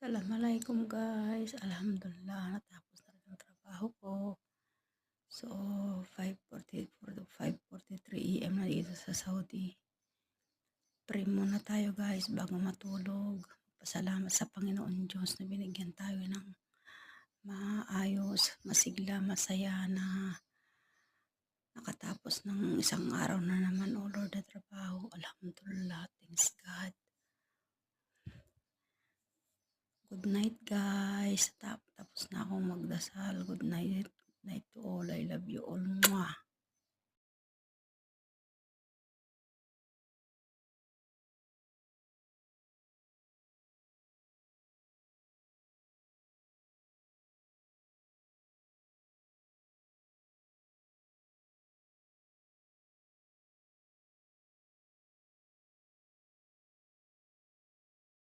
Assalamualaikum guys, alhamdulillah natapos na rin ang trabaho ko. So 5:44 to 5:43 AM na dito sa Saudi. Pray muna tayo guys bago matulog. Pasalamat sa Panginoon Diyos na binigyan tayo ng maayos, masigla, masaya na nakatapos ng isang araw na naman, O Lord, na trabaho. Alhamdulillah, thanks God. Good night guys. Tapos na akong magdasal. Good night. Night to all. I love you all. Mwah.